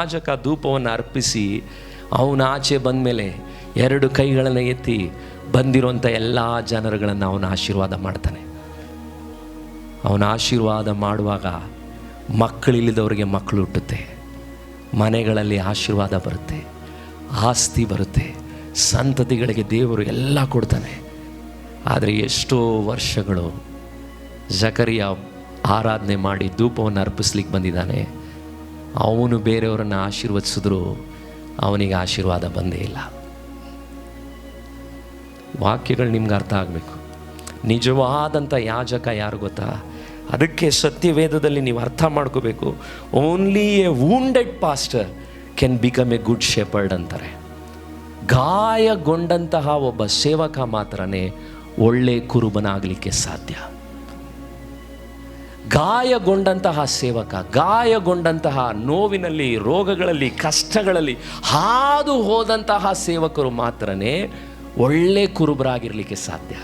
ಯಾಜಕ ಧೂಪವನ್ನು ಅರ್ಪಿಸಿ ಅವನ ಆಚೆ ಬಂದ ಮೇಲೆ 2 ಕೈಗಳನ್ನು ಎತ್ತಿ ಬಂದಿರುವಂಥ ಎಲ್ಲ ಜನರುಗಳನ್ನು ಅವನ ಆಶೀರ್ವಾದ ಮಾಡ್ತಾನೆ. ಅವನ ಆಶೀರ್ವಾದ ಮಾಡುವಾಗ ಮಕ್ಕಳಿಲ್ಲದವರಿಗೆ ಮಕ್ಕಳು ಹುಟ್ಟುತ್ತೆ, ಮನೆಗಳಲ್ಲಿ ಆಶೀರ್ವಾದ ಬರುತ್ತೆ, ಆಸ್ತಿ ಬರುತ್ತೆ, ಸಂತತಿಗಳಿಗೆ ದೇವರು ಎಲ್ಲ ಕೊಡ್ತಾನೆ. ಆದರೆ ಎಷ್ಟೋ ವರ್ಷಗಳು ಜಕರಿಯ ಆರಾಧನೆ ಮಾಡಿ ಧೂಪವನ್ನು ಅರ್ಪಿಸ್ಲಿಕ್ಕೆ ಬಂದಿದ್ದಾನೆ. ಅವನು ಬೇರೆಯವರನ್ನು ಆಶೀರ್ವದಿಸಿದ್ರು ಅವನಿಗೆ ಆಶೀರ್ವಾದ ಬಂದೇ ಇಲ್ಲ. ವಾಕ್ಯಗಳು ನಿಮ್ಗೆ ಅರ್ಥ ಆಗಬೇಕು. ನಿಜವಾದಂಥ ಯಾಜಕ ಯಾರು ಗೊತ್ತಾ? ಅದಕ್ಕೆ ಸತ್ಯವೇದದಲ್ಲಿ ನೀವು ಅರ್ಥ ಮಾಡ್ಕೋಬೇಕು. Only A wounded pastor can become A good shepherd ಅಂತಾರೆ. ಗಾಯಗೊಂಡಂತಹ ಒಬ್ಬ ಸೇವಕ ಮಾತ್ರನೇ ಒಳ್ಳೆ ಕುರುಬನಾಗಲಿಕ್ಕೆ ಸಾಧ್ಯ. ಗಾಯಗೊಂಡಂತಹ ಸೇವಕ, ಗಾಯಗೊಂಡಂತಹ ನೋವಿನಲ್ಲಿ, ರೋಗಗಳಲ್ಲಿ, ಕಷ್ಟಗಳಲ್ಲಿ ಹಾದು ಹೋದಂತಹ ಸೇವಕರು ಮಾತ್ರನೇ ಒಳ್ಳೆ ಕುರುಬರಾಗಿರಲಿಕ್ಕೆ ಸಾಧ್ಯ.